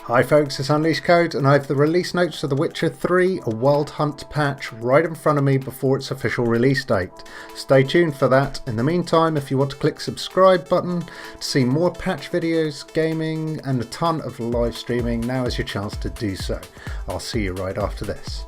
Hi folks, it's Unleashed Code and I have the release notes for The Witcher 3 A Wild Hunt patch right in front of me before its official release date. Stay tuned for that. In the meantime, if you want to click subscribe button to see more patch videos, gaming and a ton of live streaming, now is your chance to do so. I'll see you right after this.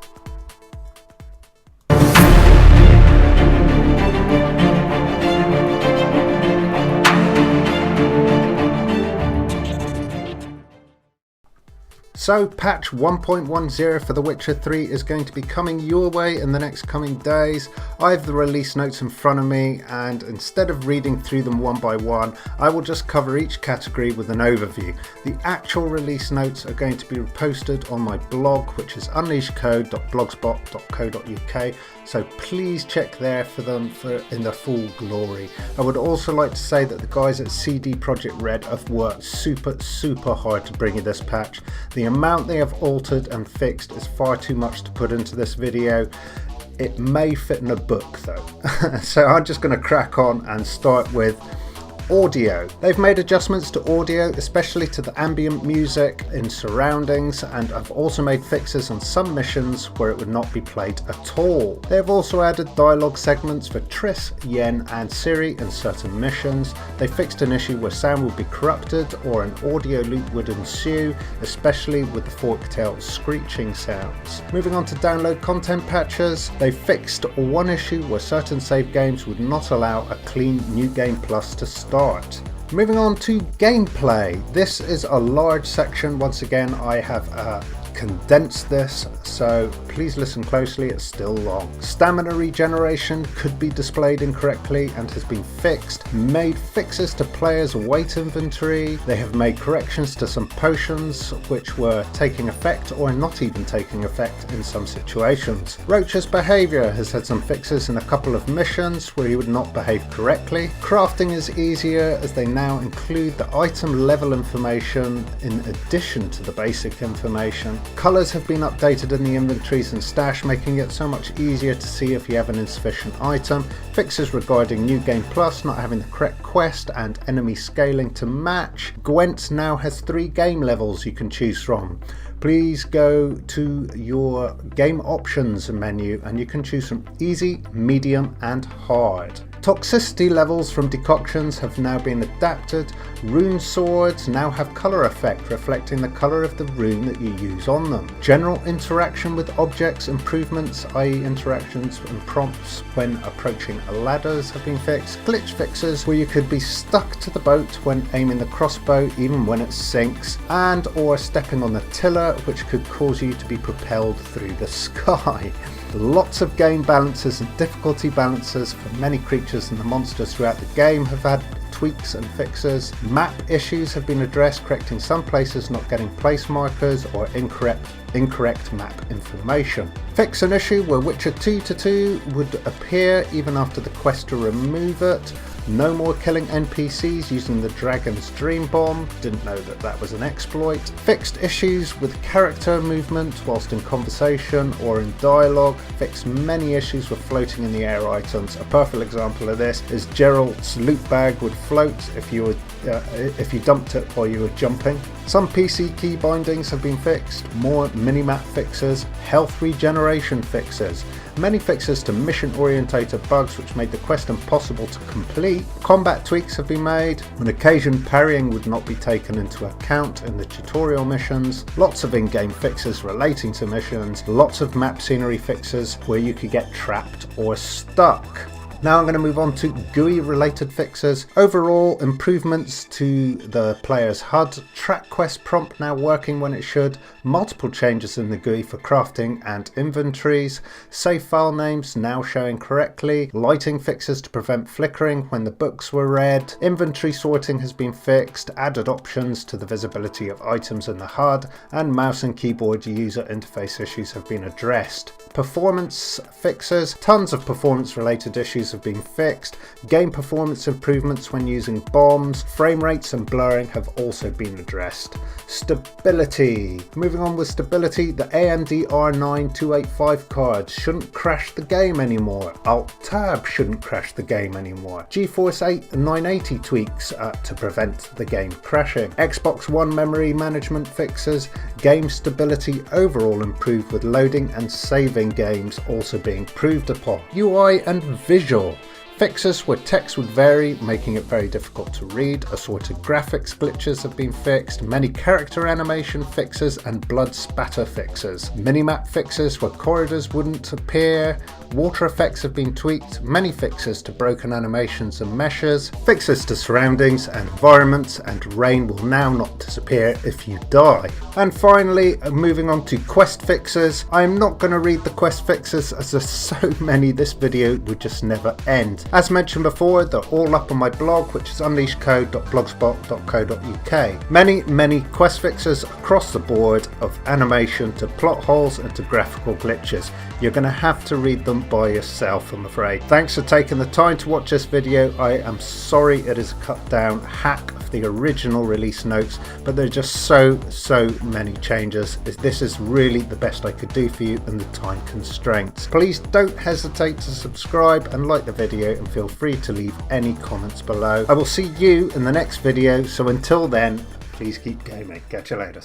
So patch 1.10 for The Witcher 3 is going to be coming your way in the next coming days. I have the release notes in front of me, and instead of reading through them one by one, I will just cover each category with an overview. The actual release notes are going to be posted on my blog, which is unleashedcode.blogspot.co.uk, so please check there for them in their full glory. I would also like to say that the guys at CD Projekt Red have worked super hard to bring you this patch. The amount they have altered and fixed is far too much to put into this video. It may fit in a book though. So I'm just going to crack on and start with audio. They've made adjustments to audio, especially to the ambient music in surroundings, and I've also made fixes on some missions where it would not be played at all. They have also added dialogue segments for Triss, Yen and Ciri in certain missions. They fixed an issue where sound would be corrupted or an audio loop would ensue, especially with the forktail screeching sounds. Moving on to download content patches, they fixed one issue where certain save games would not allow a clean New Game Plus to start. Moving on to gameplay. This is a large section. Once again, I have condensed this, so please listen closely, it's still long. Stamina regeneration could be displayed incorrectly and has been fixed. Made fixes to players' weight inventory. They have made corrections to some potions which were taking effect or not even taking effect in some situations. Roach's behaviour has had some fixes in a couple of missions where he would not behave correctly. Crafting is easier as they now include the item level information in addition to the basic information. Colours have been updated in the inventories and stash, making it so much easier to see if you have an insufficient item. Fixes regarding New Game Plus not having the correct quest and enemy scaling to match. Gwent now has 3 game levels you can choose from. Please go to your game options menu and you can choose from easy, medium and hard. Toxicity levels from decoctions have now been adapted. Rune swords now have colour effect reflecting the colour of the rune that you use on them. General interaction with objects improvements, i.e. interactions and prompts when approaching ladders, have been fixed. Glitch fixes where you could be stuck to the boat when aiming the crossbow even when it sinks, and or stepping on the tiller, which could cause you to be propelled through the sky. Lots of game balances and difficulty balances for many creatures and the monsters throughout the game have had tweaks and fixes. Map issues have been addressed, correcting some places not getting place markers or incorrect map information. Fix an issue where Witcher 2 would appear even after the quest to remove it. No more killing NPCs using the Dragon's Dream Bomb. Didn't know that that was an exploit. Fixed issues with character movement whilst in conversation or in dialogue. Fixed many issues with floating in the air items. A perfect example of this is Geralt's loot bag would float if you dumped it while you were jumping. Some PC key bindings have been fixed. More minimap fixes. Health regeneration fixes. Many fixes to mission-orientated bugs which made the quest impossible to complete. Combat tweaks have been made. On occasion, parrying would not be taken into account in the tutorial missions. Lots of in-game fixes relating to missions. Lots of map scenery fixes where you could get trapped or stuck. Now I'm going to move on to GUI related fixes. Overall improvements to the player's HUD, track quest prompt now working when it should, multiple changes in the GUI for crafting and inventories, save file names now showing correctly, lighting fixes to prevent flickering when the books were read, inventory sorting has been fixed, added options to the visibility of items in the HUD, and mouse and keyboard user interface issues have been addressed. Performance fixes, tons of performance related issues issues have been fixed. Game performance improvements when using bombs, frame rates and blurring have also been addressed. Stability. Moving on with stability, the AMD R9 285 cards shouldn't crash the game anymore. Alt-Tab shouldn't crash the game anymore. GeForce 8 980 tweaks to prevent the game crashing. Xbox One memory management fixes. Game stability overall improved with loading and saving games also being improved upon. UI and visual. Fixes where text would vary, making it very difficult to read. Assorted graphics glitches have been fixed. Many character animation fixes and blood spatter fixes. Minimap fixes where corridors wouldn't appear. Water effects have been tweaked. Many fixes to broken animations and meshes. Fixes to surroundings and environments, and rain will now not disappear if you die. And finally, moving on to quest fixes. I am not going to read the quest fixes as there's so many this video would just never end. As mentioned before, they're all up on my blog, which is unleashcode.blogspot.co.uk. Many quest fixes across the board, of animation to plot holes and to graphical glitches. You're going to have to read them by yourself, I'm afraid. Thanks for taking the time to watch this video. I am sorry it is a cut down hack of the original release notes, but there are just so many changes. This is really the best I could do for you in the time constraints. Please don't hesitate to subscribe and like the video, and feel free to leave any comments below. I will see you in the next video, so until then, please keep gaming. Catch you later.